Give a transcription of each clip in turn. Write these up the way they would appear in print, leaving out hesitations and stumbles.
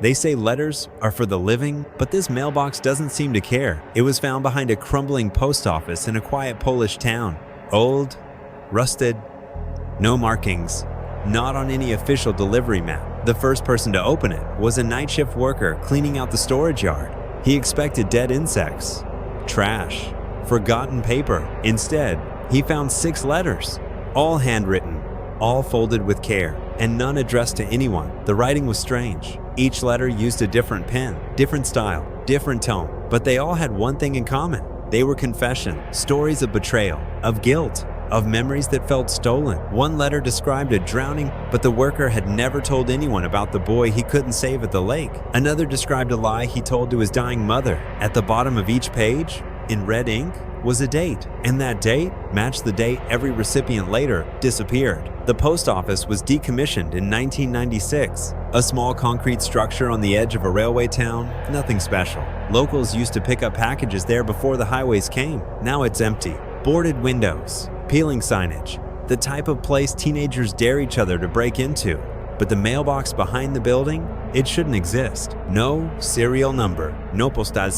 They say letters are for the living, but this mailbox doesn't seem to care. It was found behind a crumbling post office in a quiet Polish town. Old, rusted, no markings, not on any official delivery map. The first person to open it was a night shift worker cleaning out the storage yard. He expected dead insects, trash, forgotten paper. Instead, he found 6 letters, all handwritten, all folded with care, and none addressed to anyone. The writing was strange. Each letter used a different pen, different style, different tone, but they all had one thing in common. They were confessions, stories of betrayal, of guilt, of memories that felt stolen. One letter described a drowning, but the worker had never told anyone about the boy he couldn't save at the lake. Another described a lie he told to his dying mother. At the bottom of each page, in red ink, was a date, and that date matched the date every recipient later disappeared. The post office was decommissioned in 1996. A small concrete structure on the edge of a railway town, nothing special. Locals used to pick up packages there before the highways came. Now it's empty. Boarded windows, peeling signage, the type of place teenagers dare each other to break into. But the mailbox behind the building, it shouldn't exist. No serial number, no postal,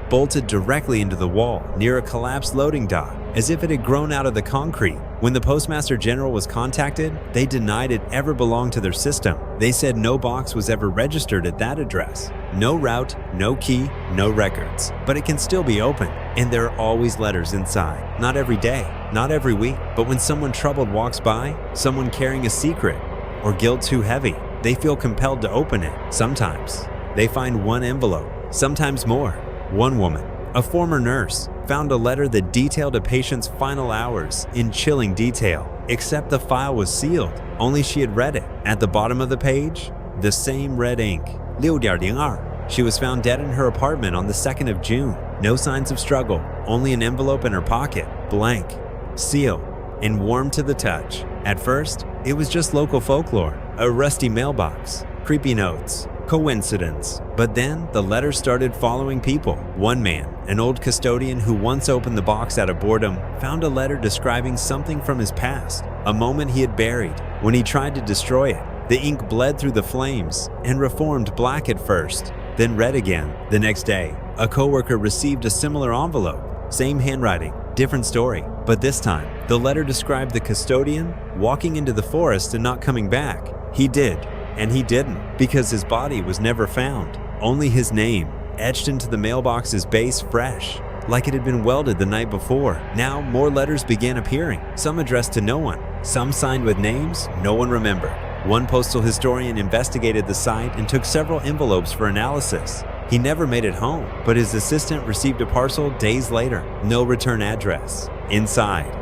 bolted directly into the wall near a collapsed loading dock, as if it had grown out of the concrete. When the Postmaster General was contacted, they denied it ever belonged to their system. They said no box was ever registered at that address. No route, no key, no records. But it can still be opened, and there are always letters inside. Not every day, not every week, but when someone troubled walks by, someone carrying a secret, or guilt too heavy, they feel compelled to open it. Sometimes they find one envelope, sometimes more. One woman, a former nurse, found a letter that detailed a patient's final hours in chilling detail, except the file was sealed. Only she had read it. At the bottom of the page, the same red ink, 6.02. She was found dead in her apartment on the 2nd of June. No signs of struggle, only an envelope in her pocket, blank, sealed, and warm to the touch. At first, it was just local folklore, a rusty mailbox, creepy notes, coincidence. But then the letters started following people. One man, an old custodian who once opened the box out of boredom, found a letter describing something from his past, a moment he had buried. When he tried to destroy it, the ink bled through the flames and reformed black at first, then red again. The next day, a coworker received a similar envelope, same handwriting, different story. But this time, the letter described the custodian walking into the forest and not coming back. He did, and he didn't, because his body was never found. Only his name, etched into the mailbox's base fresh, like it had been welded the night before. Now more letters began appearing, some addressed to no one, some signed with names no one remembered. One postal historian investigated the site and took several envelopes for analysis. He never made it home, but his assistant received a parcel days later. No return address. Inside,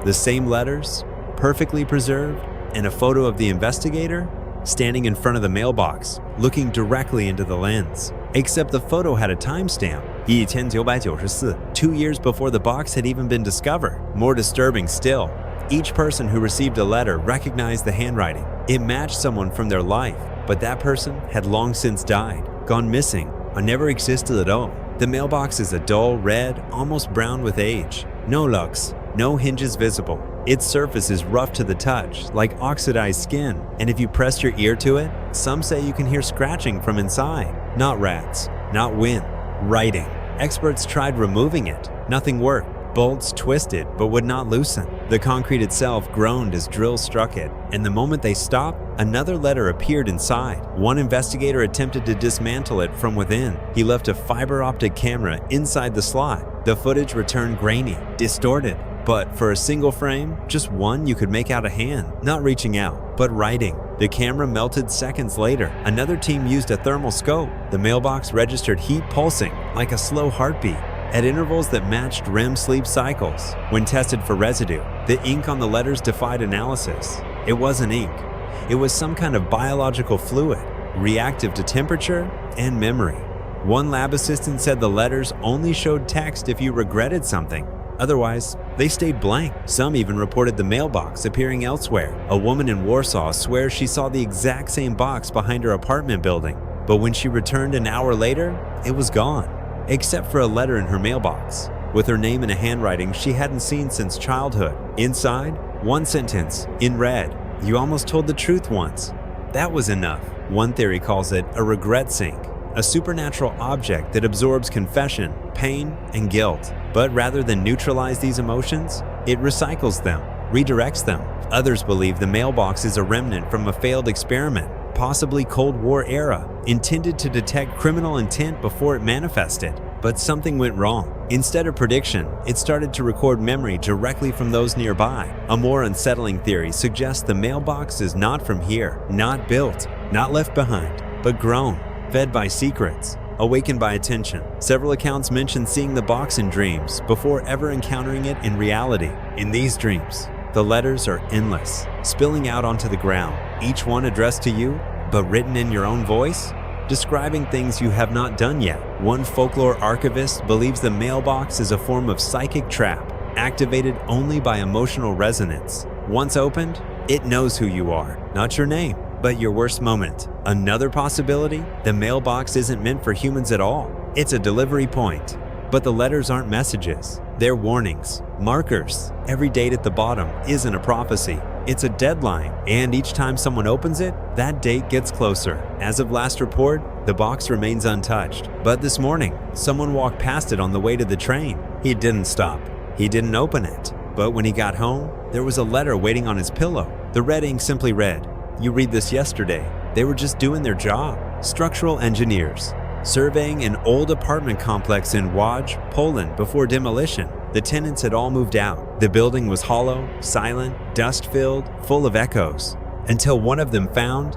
the same letters, perfectly preserved, and a photo of the investigator standing in front of the mailbox, looking directly into the lens. Except the photo had a timestamp, 1994, 2 years before the box had even been discovered. More disturbing still, each person who received a letter recognized the handwriting. It matched someone from their life, but that person had long since died, gone missing, or never existed at all. The mailbox is a dull red, almost brown with age. No locks, no hinges visible. Its surface is rough to the touch, like oxidized skin, and if you press your ear to it, some say you can hear scratching from inside. Not rats, not wind, writing. Experts tried removing it. Nothing worked. Bolts twisted but would not loosen. The concrete itself groaned as drills struck it, and the moment they stopped, another letter appeared inside. One investigator attempted to dismantle it from within. He left a fiber optic camera inside the slot. The footage returned grainy, distorted, but for a single frame, just one, you could make out a hand, not reaching out, but writing. The camera melted seconds later. Another team used a thermal scope. The mailbox registered heat pulsing like a slow heartbeat at intervals that matched REM sleep cycles. When tested for residue, the ink on the letters defied analysis. It wasn't ink. It was some kind of biological fluid, reactive to temperature and memory. One lab assistant said the letters only showed text if you regretted something. Otherwise, they stayed blank. Some even reported the mailbox appearing elsewhere. A woman in Warsaw swears she saw the exact same box behind her apartment building, but when she returned an hour later, it was gone, except for a letter in her mailbox, with her name in a handwriting she hadn't seen since childhood. Inside, one sentence, in red, "You almost told the truth once. That was enough. One theory calls it a regret sink, a supernatural object that absorbs confession, pain, and guilt. But rather than neutralize these emotions, it recycles them, redirects them. Others believe the mailbox is a remnant from a failed experiment, possibly Cold War era, intended to detect criminal intent before it manifested. But something went wrong. Instead of prediction, it started to record memory directly from those nearby. A more unsettling theory suggests the mailbox is not from here, not built, not left behind, but grown, fed by secrets, awakened by attention. Several accounts mention seeing the box in dreams before ever encountering it in reality. In these dreams, the letters are endless, spilling out onto the ground, each one addressed to you, but written in your own voice, describing things you have not done yet. One folklore archivist believes the mailbox is a form of psychic trap, activated only by emotional resonance. Once opened, it knows who you are, not your name, but your worst moment. Another possibility, the mailbox isn't meant for humans at all. It's a delivery point. But the letters aren't messages, they're warnings, markers. Every date at the bottom isn't a prophecy, it's a deadline, and each time someone opens it, that date gets closer. As of last report, the box remains untouched. But this morning, someone walked past it on the way to the train. He didn't stop. He didn't open it. But when he got home, there was a letter waiting on his pillow. The red ink simply read, "You read this yesterday." They were just doing their job. Structural engineers, surveying an old apartment complex in Łódź, Poland before demolition. The tenants had all moved out. The building was hollow, silent, dust-filled, full of echoes, until one of them found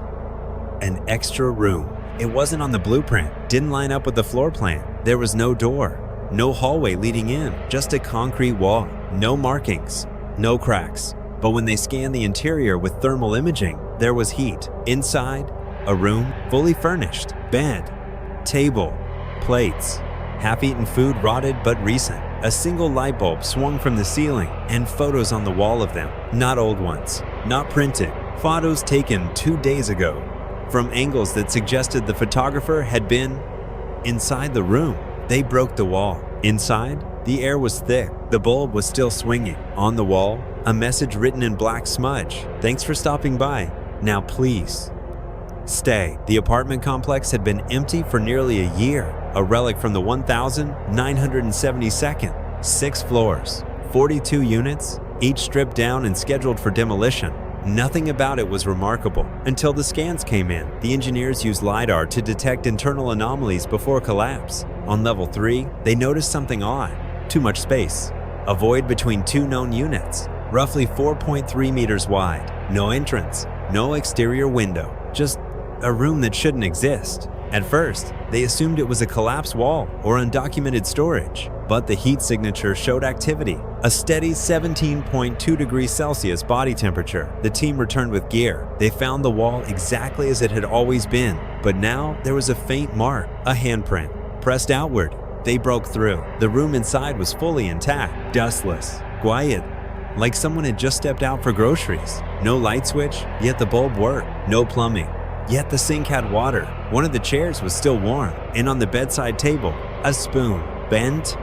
an extra room. It wasn't on the blueprint, didn't line up with the floor plan. There was no door, no hallway leading in, just a concrete wall, no markings, no cracks. But when they scanned the interior with thermal imaging, there was heat. Inside, a room fully furnished, bed, table, plates, half-eaten food rotted but recent. A single light bulb swung from the ceiling and photos on the wall of them. Not old ones, not printed. Photos taken 2 days ago from angles that suggested the photographer had been inside the room. They broke the wall. Inside, the air was thick. The bulb was still swinging. On the wall, a message written in black smudge. "Thanks for stopping by. Now please stay." The apartment complex had been empty for nearly a year, a relic from the 1972nd. 6 floors, 42 units, each stripped down and scheduled for demolition. Nothing about it was remarkable until the scans came in. The engineers used LiDAR to detect internal anomalies before collapse. On level 3, they noticed something odd. Too much space. A void between 2 known units, roughly 4.3 meters wide. No entrance, no exterior window, just a room that shouldn't exist. At first, they assumed it was a collapsed wall or undocumented storage, but the heat signature showed activity, a steady 17.2 degrees Celsius body temperature. The team returned with gear. They found the wall exactly as it had always been, but now there was a faint mark, a handprint, pressed outward. They broke through. The room inside was fully intact, dustless, quiet, like someone had just stepped out for groceries. No light switch, yet the bulb worked. No plumbing, yet the sink had water. One of the chairs was still warm, and on the bedside table, a spoon, bent,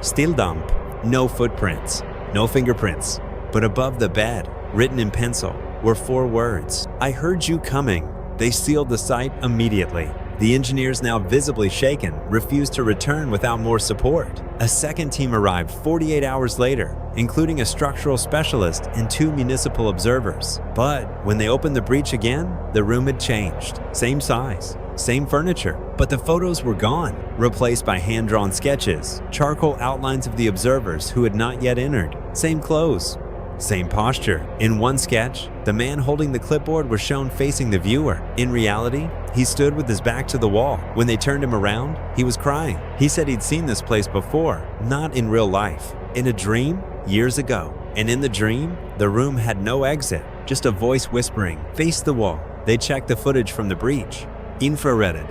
still damp. No footprints, no fingerprints, but above the bed, written in pencil, were 4 words. "I heard you coming." They sealed the site immediately. The engineers, now visibly shaken, refused to return without more support. A second team arrived 48 hours later, including a structural specialist and 2 municipal observers. But when they opened the breach again, the room had changed. Same size, same furniture, but the photos were gone, replaced by hand-drawn sketches, charcoal outlines of the observers who had not yet entered. Same clothes, same posture. In one sketch, the man holding the clipboard was shown facing the viewer. In reality, he stood with his back to the wall. When they turned him around, he was crying. He said he'd seen this place before, not in real life, in a dream years ago. And in the dream, the room had no exit, just a voice whispering, "Face the wall." They checked the footage from the breach. Infrareded,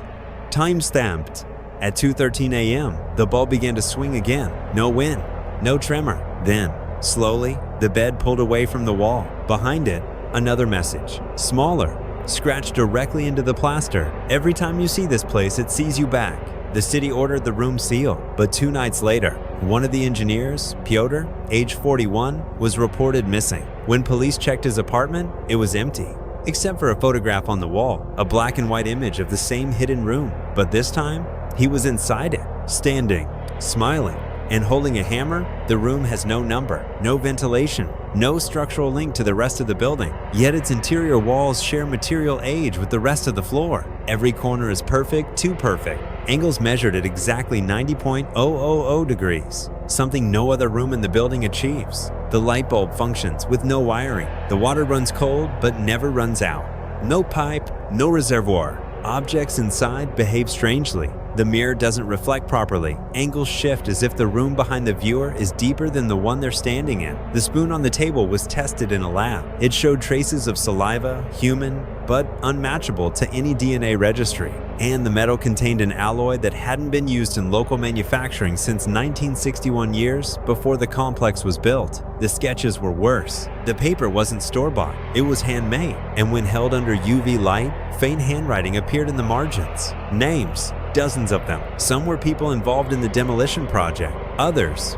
time-stamped. At 2:13 a.m., the bulb began to swing again. No wind, no tremor. Then, slowly, the bed pulled away from the wall. Behind it, another message, smaller, scratched directly into the plaster. "Every time you see this place, it sees you back." The city ordered the room sealed, but 2 nights later, one of the engineers, Piotr, age 41, was reported missing. When police checked his apartment, it was empty. except for a photograph on the wall, a black and white image of the same hidden room. But this time, he was inside it, standing, smiling, and holding a hammer. The room has no number, no ventilation, no structural link to the rest of the building, yet its interior walls share material age with the rest of the floor. Every corner is perfect, too perfect. Angles measured at exactly 90.000 degrees, something no other room in the building achieves. The light bulb functions with no wiring. The water runs cold but never runs out. No pipe, no reservoir. Objects inside behave strangely. The mirror doesn't reflect properly. Angles shift as if the room behind the viewer is deeper than the one they're standing in. The spoon on the table was tested in a lab. It showed traces of saliva, human, but unmatchable to any DNA registry. And the metal contained an alloy that hadn't been used in local manufacturing since 1961, years before the complex was built. The sketches were worse. The paper wasn't store-bought, it was handmade. And when held under UV light, faint handwriting appeared in the margins. Names, dozens of them. Some were people involved in the demolition project. Others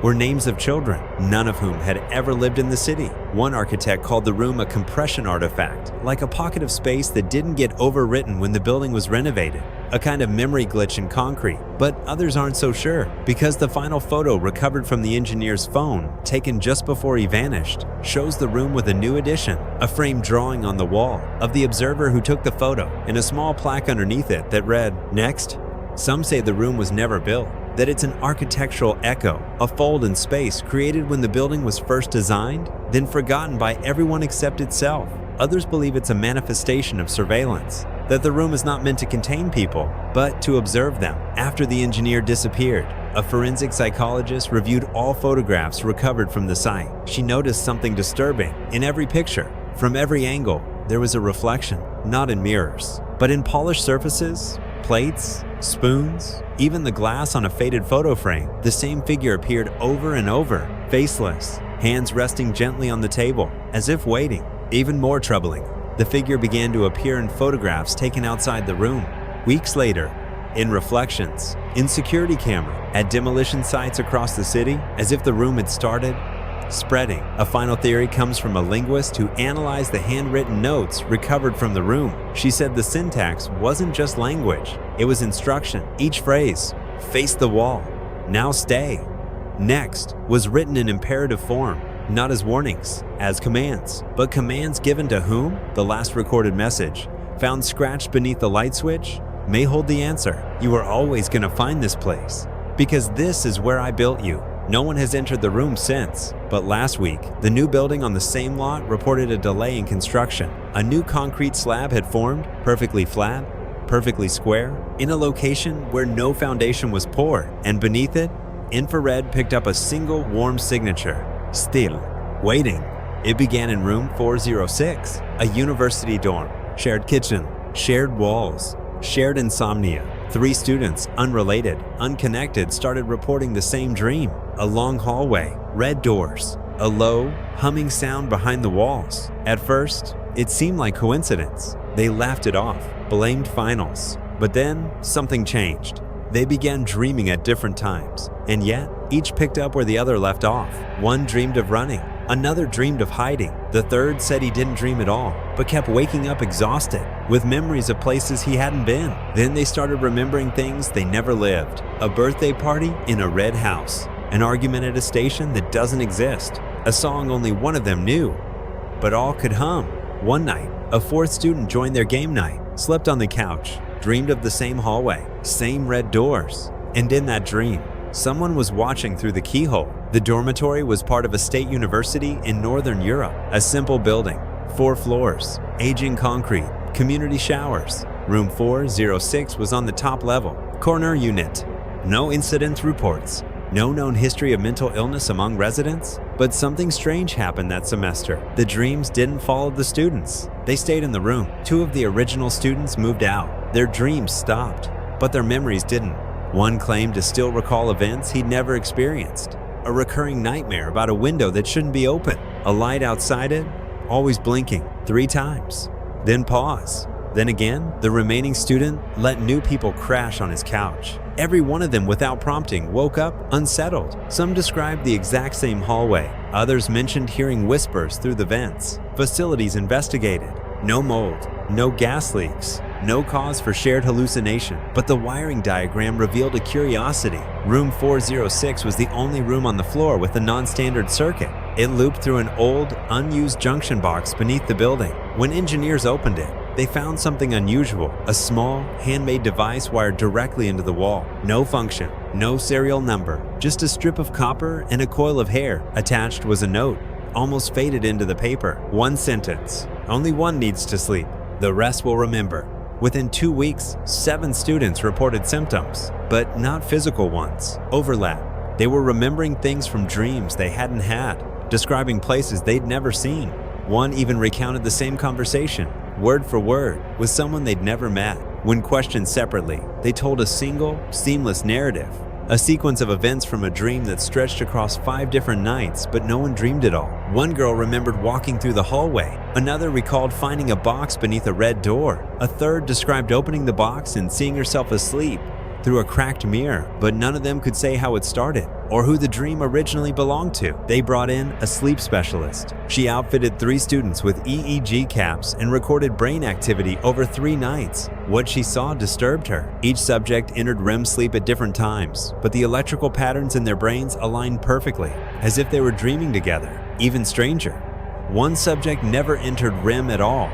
were names of children, none of whom had ever lived in the city. One architect called the room a compression artifact, like a pocket of space that didn't get overwritten when the building was renovated, a kind of memory glitch in concrete. But others aren't so sure, because the final photo recovered from the engineer's phone, taken just before he vanished, shows the room with a new addition, a framed drawing on the wall of the observer who took the photo, and a small plaque underneath it that read, "Next." Some say the room was never built, that it's an architectural echo, a fold in space created when the building was first designed, then forgotten by everyone except itself. Others believe it's a manifestation of surveillance, that the room is not meant to contain people, but to observe them. After the engineer disappeared, a forensic psychologist reviewed all photographs recovered from the site. She noticed something disturbing. In every picture, from every angle, there was a reflection, not in mirrors, but in polished surfaces, plates, spoons, even the glass on a faded photo frame. The same figure appeared over and over, faceless, hands resting gently on the table, as if waiting. Even more troubling, the figure began to appear in photographs taken outside the room. Weeks later, in reflections, in security camera, at demolition sites across the city, as if the room had started spreading. A final theory comes from a linguist who analyzed the handwritten notes recovered from the room. She said the syntax wasn't just language, it was instruction. Each phrase, "face the wall," "now stay," "next," was written in imperative form, not as warnings, as commands. But commands given to whom? The last recorded message, found scratched beneath the light switch, may hold the answer. You are always going to find this place, because this is where I built you. No one has entered the room since, but last week, the new building on the same lot reported a delay in construction. A new concrete slab had formed, perfectly flat, perfectly square, in a location where no foundation was poured, and beneath it, infrared picked up a single warm signature. Still, waiting. It began in room 406, a university dorm, shared kitchen, shared walls, shared insomnia. 3 students, unrelated, unconnected, started reporting the same dream. A long hallway, red doors, a low, humming sound behind the walls. At first, it seemed like coincidence. They laughed it off, blamed finals. But then, something changed. They began dreaming at different times, and yet, each picked up where the other left off. One dreamed of running, another dreamed of hiding. The third said he didn't dream at all, but kept waking up exhausted, with memories of places he hadn't been. Then they started remembering things they never lived. A birthday party in a red house, an argument at a station that doesn't exist, a song only one of them knew, but all could hum. One night, a 4th student joined their game night, slept on the couch, dreamed of the same hallway, same red doors. And in that dream, someone was watching through the keyhole. The dormitory was part of a state university in Northern Europe, a simple building, 4 floors, aging concrete, community showers. Room 406 was on the top level, corner unit. No incident reports, no known history of mental illness among residents. But something strange happened that semester. The dreams didn't follow the students. They stayed in the room. 2 of the original students moved out. Their dreams stopped, but their memories didn't. One claimed to still recall events he'd never experienced. A recurring nightmare about a window that shouldn't be open. A light outside it, always blinking 3 times. Then pause. Then again, the remaining student let new people crash on his couch. Every one of them, without prompting, woke up unsettled. Some described the exact same hallway. Others mentioned hearing whispers through the vents. Facilities investigated. No mold, no gas leaks, no cause for shared hallucination. But the wiring diagram revealed a curiosity. Room 406 was the only room on the floor with a non-standard circuit. It looped through an old, unused junction box beneath the building. When engineers opened it, they found something unusual, a small, handmade device wired directly into the wall. No function, no serial number, just a strip of copper and a coil of hair. Attached was a note, almost faded into the paper. One sentence, only one needs to sleep. The rest will remember. Within 2 weeks, 7 students reported symptoms, but not physical ones. Overlap. They were remembering things from dreams they hadn't had, describing places they'd never seen. One even recounted the same conversation, word for word, with someone they'd never met. When questioned separately, they told a single, seamless narrative, a sequence of events from a dream that stretched across 5 different nights, but no one dreamed it all. One girl remembered walking through the hallway. Another recalled finding a box beneath a red door. A third described opening the box and seeing herself asleep through a cracked mirror, but none of them could say how it started or who the dream originally belonged to. They brought in a sleep specialist. She outfitted 3 students with EEG caps and recorded brain activity over 3 nights. What she saw disturbed her. Each subject entered REM sleep at different times, but the electrical patterns in their brains aligned perfectly, as if they were dreaming together. Even stranger, one subject never entered REM at all,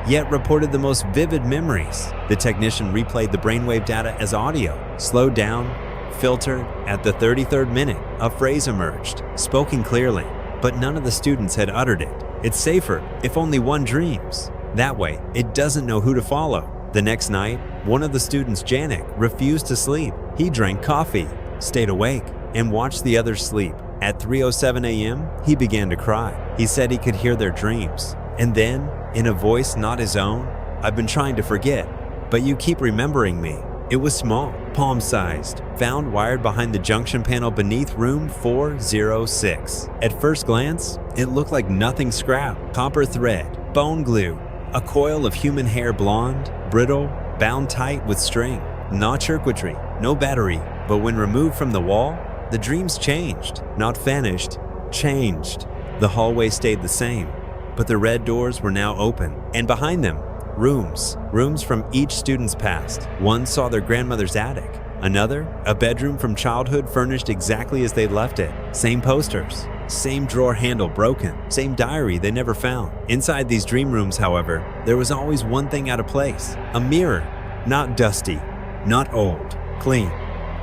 yet reported the most vivid memories. The technician replayed the brainwave data as audio, slowed down, filtered. At the 33rd minute, a phrase emerged, spoken clearly, but none of the students had uttered it. It's safer if only one dreams. That way, it doesn't know who to follow. The next night, one of the students, Janik, refused to sleep. He drank coffee, stayed awake, and watched the others sleep. At 3:07 a.m., he began to cry. He said he could hear their dreams. And then, in a voice not his own, "I've been trying to forget, but you keep remembering me." It was small, palm-sized, found wired behind the junction panel beneath room 406. At first glance, it looked like nothing scrapped. Copper thread, bone glue, a coil of human hair, blonde, brittle, bound tight with string. Not circuitry, no battery, but when removed from the wall, the dreams changed. Not vanished, changed. The hallway stayed the same, but the red doors were now open, and behind them, rooms from each student's past. One saw their grandmother's attic, another, a bedroom from childhood furnished exactly as they'd left it. Same posters, same drawer handle broken, same diary they never found. Inside these dream rooms, however, there was always one thing out of place: a mirror, not dusty, not old, clean,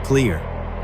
clear,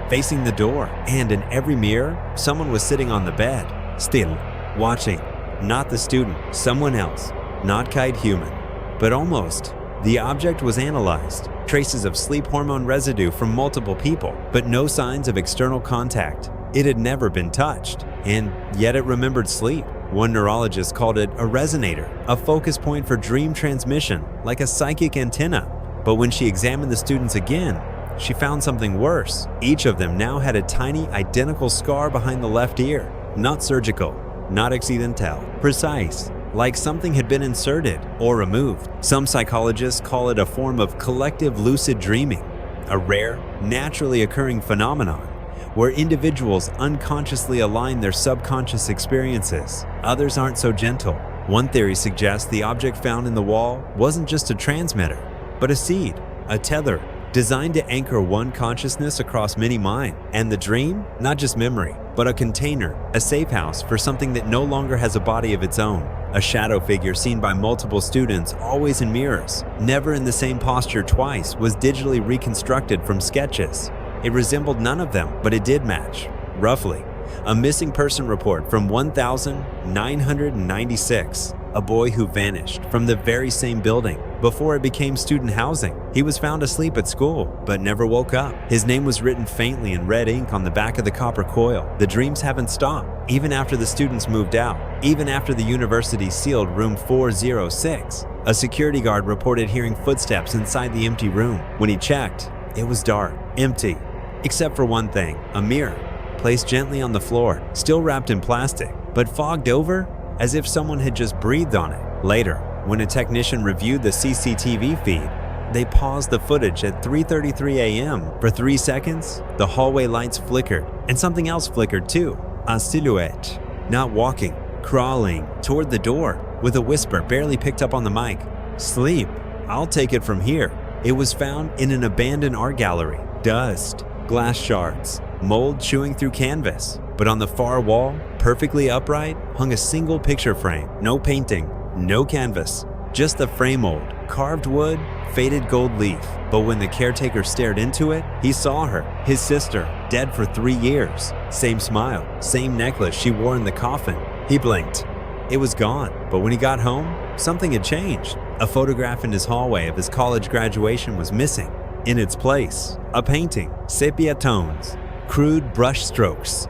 facing the door. And in every mirror, someone was sitting on the bed, still, watching. Not the student, someone else, not quite human, but almost. The object was analyzed, traces of sleep hormone residue from multiple people, but no signs of external contact. It had never been touched, and yet it remembered sleep. One neurologist called it a resonator, a focus point for dream transmission, like a psychic antenna. But when she examined the students again, she found something worse. Each of them now had a tiny, identical scar behind the left ear. Not surgical, not accidental, precise, like something had been inserted or removed. Some psychologists call it a form of collective lucid dreaming, a rare, naturally occurring phenomenon where individuals unconsciously align their subconscious experiences. Others aren't so gentle. One theory suggests the object found in the wall wasn't just a transmitter, but a seed, a tether, designed to anchor one consciousness across many minds. And the dream, not just memory, but a container, a safe house for something that no longer has a body of its own. A shadow figure seen by multiple students, always in mirrors, never in the same posture twice, was digitally reconstructed from sketches. It resembled none of them, but it did match, roughly. A missing person report from 1996. A boy who vanished from the very same building before it became student housing. He was found asleep at school, but never woke up. His name was written faintly in red ink on the back of the copper coil. The dreams haven't stopped, even after the students moved out, even after the university sealed room 406. A security guard reported hearing footsteps inside the empty room. When he checked, it was dark, empty, except for one thing: a mirror, placed gently on the floor, still wrapped in plastic, but fogged over as if someone had just breathed on it. Later, when a technician reviewed the CCTV feed, they paused the footage at 3:33 a.m. For 3 seconds, the hallway lights flickered, and something else flickered too. A silhouette, not walking, crawling toward the door, with a whisper barely picked up on the mic. "Sleep. I'll take it from here." It was found in an abandoned art gallery. Dust, glass shards, mold chewing through canvas. But on the far wall, perfectly upright, hung a single picture frame. No painting, no canvas, just the frame mold, carved wood, faded gold leaf. But when the caretaker stared into it, he saw her, his sister, dead for 3 years. Same smile, same necklace she wore in the coffin. He blinked. It was gone. But when he got home, something had changed. A photograph in his hallway of his college graduation was missing. In its place, a painting, sepia tones, crude brush strokes.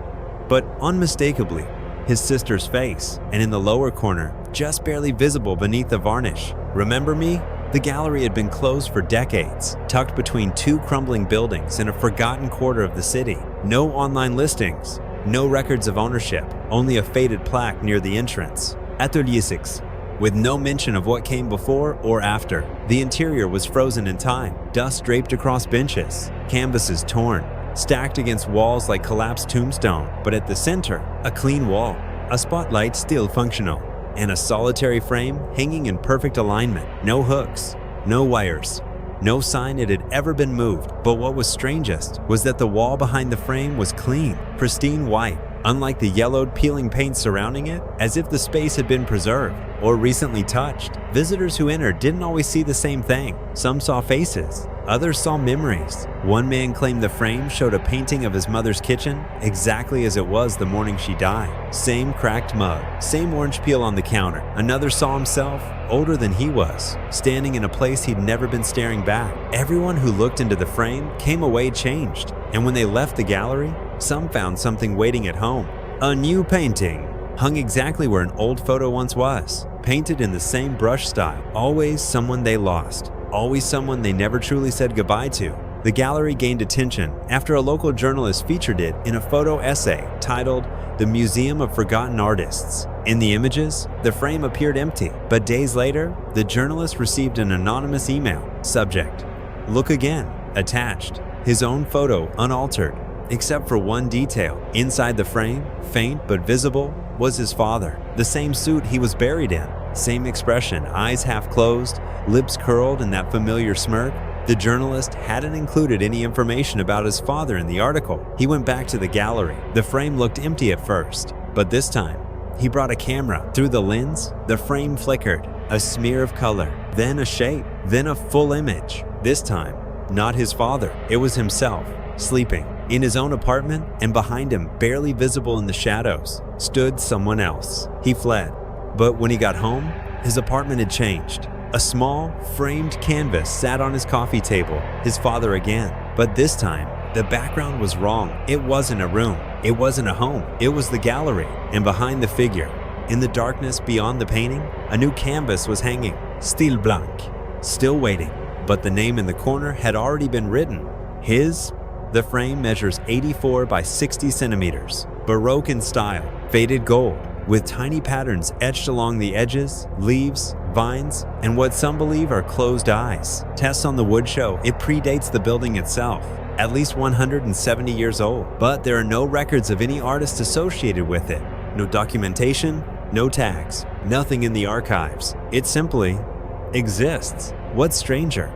But unmistakably, his sister's face, and in the lower corner, just barely visible beneath the varnish. "Remember me?" The gallery had been closed for decades, tucked between 2 crumbling buildings in a forgotten quarter of the city. No online listings, no records of ownership, only a faded plaque near the entrance. Atelier 6, with no mention of what came before or after. The interior was frozen in time, dust draped across benches, canvases torn, stacked against walls like collapsed tombstone. But at the center, a clean wall, a spotlight still functional, and a solitary frame hanging in perfect alignment. No hooks, no wires, no sign it had ever been moved. But what was strangest was that the wall behind the frame was clean, pristine white, unlike the yellowed, peeling paint surrounding it, as if the space had been preserved or recently touched. Visitors who entered didn't always see the same thing. Some saw faces, others saw memories. One man claimed the frame showed a painting of his mother's kitchen exactly as it was the morning she died. Same cracked mug, same orange peel on the counter. Another saw himself, older than he was, standing in a place he'd never been staring back. Everyone who looked into the frame came away changed, and when they left the gallery, some found something waiting at home. A new painting, hung exactly where an old photo once was, painted in the same brush style. Always someone they lost, always someone they never truly said goodbye to. The gallery gained attention after a local journalist featured it in a photo essay titled "The Museum of Forgotten Artists." In the images, the frame appeared empty, but days later, the journalist received an anonymous email. Subject: "Look again." Attached, his own photo unaltered, except for one detail. Inside the frame, faint but visible, was his father. The same suit he was buried in, same expression, eyes half closed, lips curled in that familiar smirk. The journalist hadn't included any information about his father in the article. He went back to the gallery. The frame looked empty at first, but this time, he brought a camera. Through the lens, the frame flickered, a smear of color, then a shape, then a full image. This time, not his father, it was himself, sleeping. In his own apartment, and behind him, barely visible in the shadows, stood someone else. He fled, but when he got home, his apartment had changed. A small, framed canvas sat on his coffee table, his father again. But this time, the background was wrong. It wasn't a room, it wasn't a home, it was the gallery. And behind the figure, in the darkness beyond the painting, a new canvas was hanging, style blanc, still waiting. But the name in the corner had already been written. His. The frame measures 84 by 60 centimeters, Baroque in style, faded gold, with tiny patterns etched along the edges, leaves, vines, and what some believe are closed eyes. Tests on the wood show it predates the building itself, at least 170 years old. But there are no records of any artist associated with it. No documentation, no tags, nothing in the archives. It simply exists. What's stranger?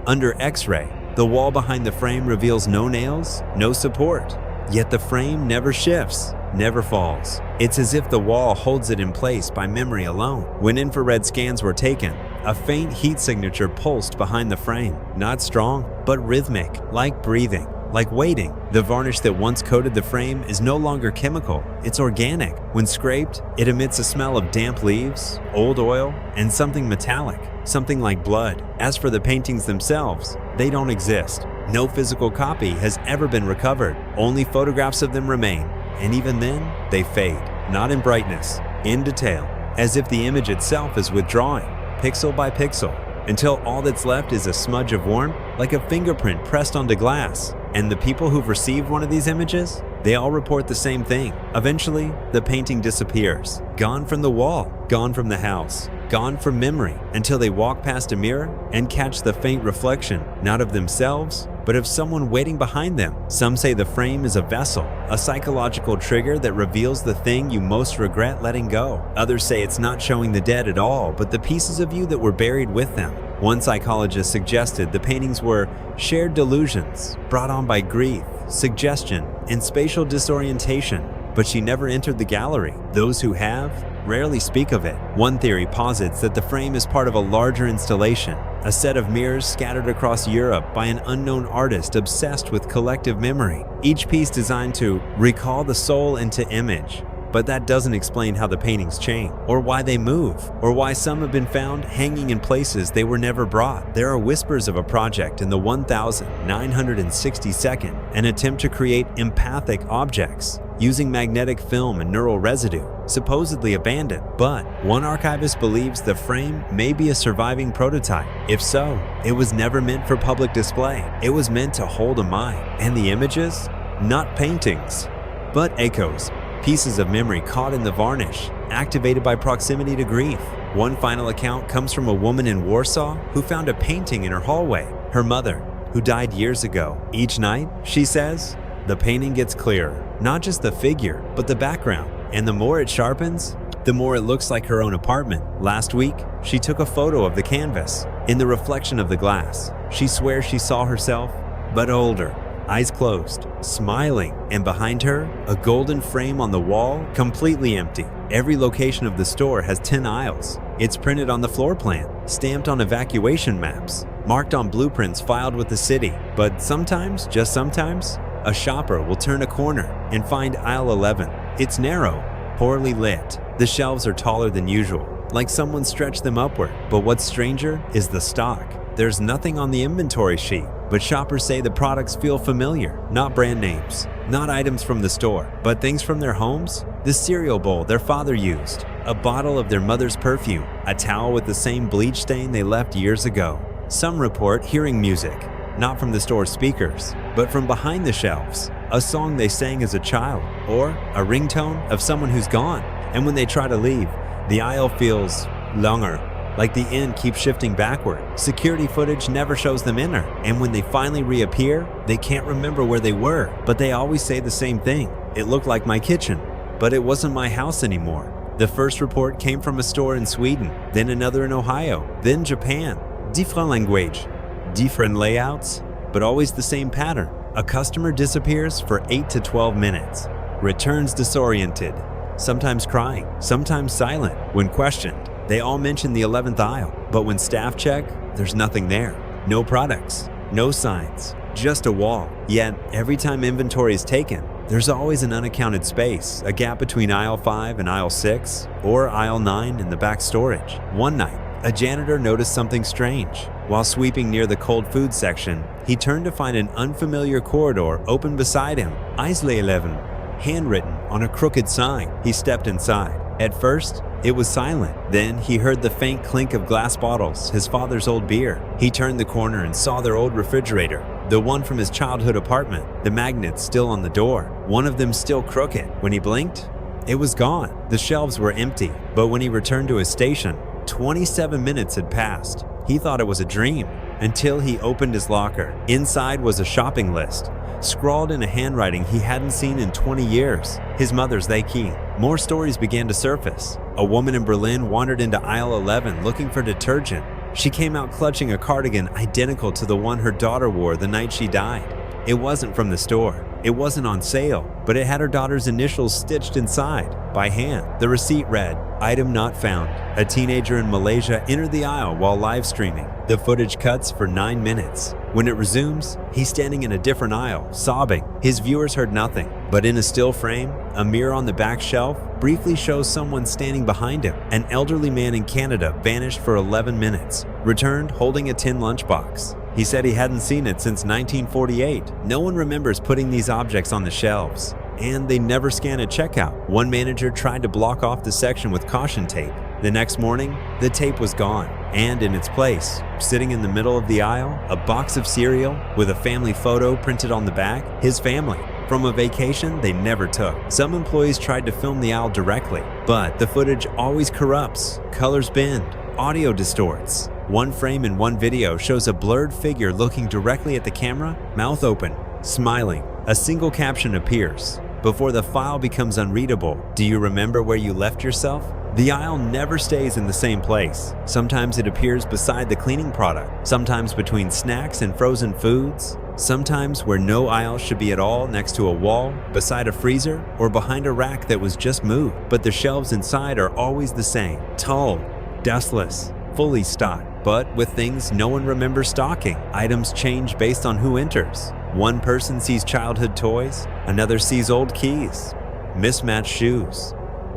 Under X-ray, the wall behind the frame reveals no nails, no support. Yet the frame never shifts, never falls. It's as if the wall holds it in place by memory alone. When infrared scans were taken, a faint heat signature pulsed behind the frame. Not strong, but rhythmic, like breathing, like waiting. The varnish that once coated the frame is no longer chemical, it's organic. When scraped, it emits a smell of damp leaves, old oil, and something metallic, something like blood. As for the paintings themselves, they don't exist. No physical copy has ever been recovered. Only photographs of them remain, and even then, they fade. Not in brightness, in detail, as if the image itself is withdrawing, pixel by pixel, until all that's left is a smudge of warmth, like a fingerprint pressed onto glass. And the people who've received one of these images, they all report the same thing. Eventually, the painting disappears. Gone from the wall, gone from the house, gone from memory, until they walk past a mirror and catch the faint reflection, not of themselves, but of someone waiting behind them. Some say the frame is a vessel, a psychological trigger that reveals the thing you most regret letting go. Others say it's not showing the dead at all, but the pieces of you that were buried with them. One psychologist suggested the paintings were shared delusions brought on by grief, suggestion, and spatial disorientation, but she never entered the gallery. Those who have rarely speak of it. One theory posits that the frame is part of a larger installation, a set of mirrors scattered across Europe by an unknown artist obsessed with collective memory, each piece designed to recall the soul into image. But that doesn't explain how the paintings change, or why they move, or why some have been found hanging in places they were never brought. There are whispers of a project in the 1962nd, an attempt to create empathic objects using magnetic film and neural residue, supposedly abandoned. But one archivist believes the frame may be a surviving prototype. If so, it was never meant for public display. It was meant to hold a mind. And the images? Not paintings, but echoes. Pieces of memory caught in the varnish, activated by proximity to grief. One final account comes from a woman in Warsaw who found a painting in her hallway. Her mother, who died years ago. Each night, she says, the painting gets clearer. Not just the figure, but the background. And the more it sharpens, the more it looks like her own apartment. Last week, she took a photo of the canvas. In the reflection of the glass, she swears she saw herself, but older. Eyes closed, smiling, and behind her, a golden frame on the wall, completely empty. Every location of the store has 10 aisles. It's printed on the floor plan, stamped on evacuation maps, marked on blueprints filed with the city. But sometimes, just sometimes, a shopper will turn a corner and find aisle 11. It's narrow, poorly lit. The shelves are taller than usual, like someone stretched them upward. But what's stranger is the stock. There's nothing on the inventory sheet, but shoppers say the products feel familiar. Not brand names, not items from the store, but things from their homes. The cereal bowl their father used, a bottle of their mother's perfume, a towel with the same bleach stain they left years ago. Some report hearing music, not from the store speakers, but from behind the shelves, a song they sang as a child, or a ringtone of someone who's gone. And when they try to leave, the aisle feels longer, like the end keeps shifting backward. Security footage never shows them enter, and when they finally reappear, they can't remember where they were, but they always say the same thing. It looked like my kitchen, but it wasn't my house anymore. The first report came from a store in Sweden, then another in Ohio, then Japan. Different language, different layouts, but always the same pattern. A customer disappears for 8 to 12 minutes, returns disoriented, sometimes crying, sometimes silent. When questioned, they all mention the 11th aisle, but when staff check, there's nothing there. No products, no signs, just a wall. Yet, every time inventory is taken, there's always an unaccounted space, a gap between aisle 5 and aisle 6, or aisle 9 in the back storage. One night, a janitor noticed something strange. While sweeping near the cold food section, he turned to find an unfamiliar corridor open beside him. Aisle 11, handwritten on a crooked sign. He stepped inside. At first, it was silent. Then he heard the faint clink of glass bottles, his father's old beer. He turned the corner and saw their old refrigerator, the one from his childhood apartment, the magnets still on the door, one of them still crooked. When he blinked, it was gone. The shelves were empty, but when he returned to his station, 27 minutes had passed. He thought it was a dream until he opened his locker. Inside was a shopping list, scrawled in a handwriting he hadn't seen in 20 years. His mother's they key. More stories began to surface. A woman in Berlin wandered into aisle 11 looking for detergent. She came out clutching a cardigan identical to the one her daughter wore the night she died. It wasn't from the store. It wasn't on sale, but it had her daughter's initials stitched inside by hand. The receipt read, "Item not found." A teenager in Malaysia entered the aisle while live streaming. The footage cuts for 9 minutes. When it resumes, he's standing in a different aisle, sobbing. His viewers heard nothing, but in a still frame, a mirror on the back shelf briefly shows someone standing behind him. An elderly man in Canada vanished for 11 minutes, returned holding a tin lunchbox. He said he hadn't seen it since 1948. No one remembers putting these objects on the shelves, and they never scan at checkout. One manager tried to block off the section with caution tape. The next morning, the tape was gone, and in its place, sitting in the middle of the aisle, a box of cereal with a family photo printed on the back, his family, from a vacation they never took. Some employees tried to film the aisle directly, but the footage always corrupts, colors bend, audio distorts. One frame in one video shows a blurred figure looking directly at the camera, mouth open, smiling. A single caption appears. Before the file becomes unreadable, do you remember where you left yourself? The aisle never stays in the same place. Sometimes it appears beside the cleaning product, sometimes between snacks and frozen foods, sometimes where no aisle should be at all, next to a wall, beside a freezer, or behind a rack that was just moved. But the shelves inside are always the same, tall, dustless, fully stocked. But with things no one remembers stocking, items change based on who enters. One person sees childhood toys, another sees old keys, mismatched shoes,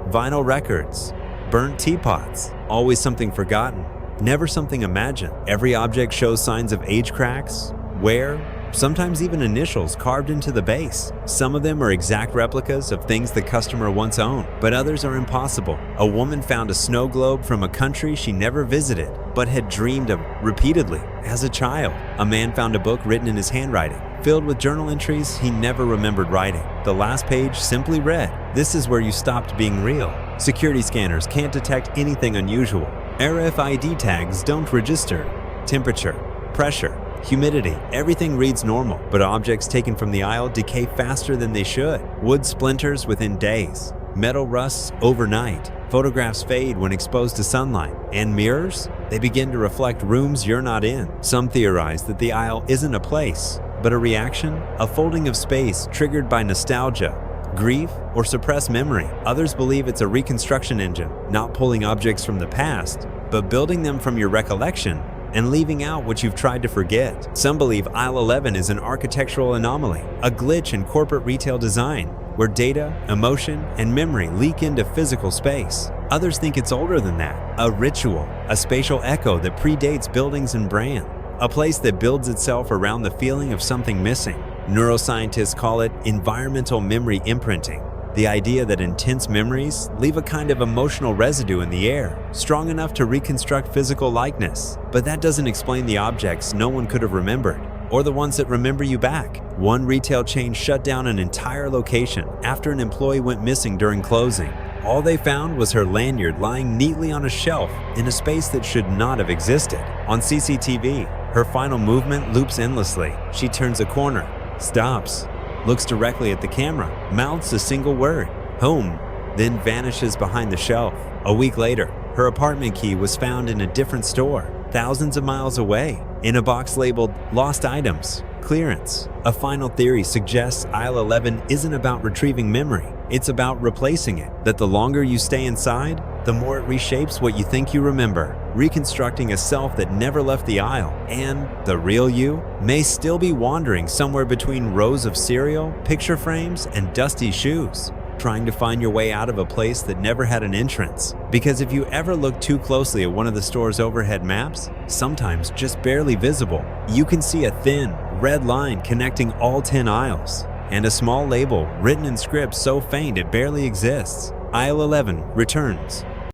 vinyl records, burnt teapots, always something forgotten, never something imagined. Every object shows signs of age cracks, wear, sometimes even initials carved into the base. Some of them are exact replicas of things the customer once owned, but others are impossible. A woman found a snow globe from a country she never visited, but had dreamed of repeatedly as a child. A man found a book written in his handwriting, filled with journal entries he never remembered writing. The last page simply read, "This is where you stopped being real." Security scanners can't detect anything unusual. RFID tags don't register. Temperature, pressure, humidity, everything reads normal, but objects taken from the aisle decay faster than they should. Wood splinters within days. Metal rusts overnight. Photographs fade when exposed to sunlight. And mirrors? They begin to reflect rooms you're not in. Some theorize that the aisle isn't a place, but a reaction, a folding of space triggered by nostalgia, grief, or suppressed memory. Others believe it's a reconstruction engine, not pulling objects from the past, but building them from your recollection and leaving out what you've tried to forget. Some believe aisle 11 is an architectural anomaly, a glitch in corporate retail design, where data, emotion, and memory leak into physical space. Others think it's older than that, a ritual, a spatial echo that predates buildings and brand, a place that builds itself around the feeling of something missing. Neuroscientists call it environmental memory imprinting, the idea that intense memories leave a kind of emotional residue in the air, strong enough to reconstruct physical likeness. But that doesn't explain the objects no one could have remembered, or the ones that remember you back. One retail chain shut down an entire location after an employee went missing during closing. All they found was her lanyard lying neatly on a shelf in a space that should not have existed. On CCTV, her final movement loops endlessly. She turns a corner, stops, looks directly at the camera, mouths a single word, home, then vanishes behind the shelf. A week later, her apartment key was found in a different store, thousands of miles away, in a box labeled Lost Items, Clearance. A final theory suggests aisle 11 isn't about retrieving memory, it's about replacing it, that the longer you stay inside, the more it reshapes what you think you remember, reconstructing a self that never left the aisle. And the real you may still be wandering somewhere between rows of cereal, picture frames, and dusty shoes, trying to find your way out of a place that never had an entrance. Because if you ever look too closely at one of the store's overhead maps, sometimes just barely visible, you can see a thin, red line connecting all 10 aisles, and a small label written in script so faint it barely exists. Aisle 11 returns.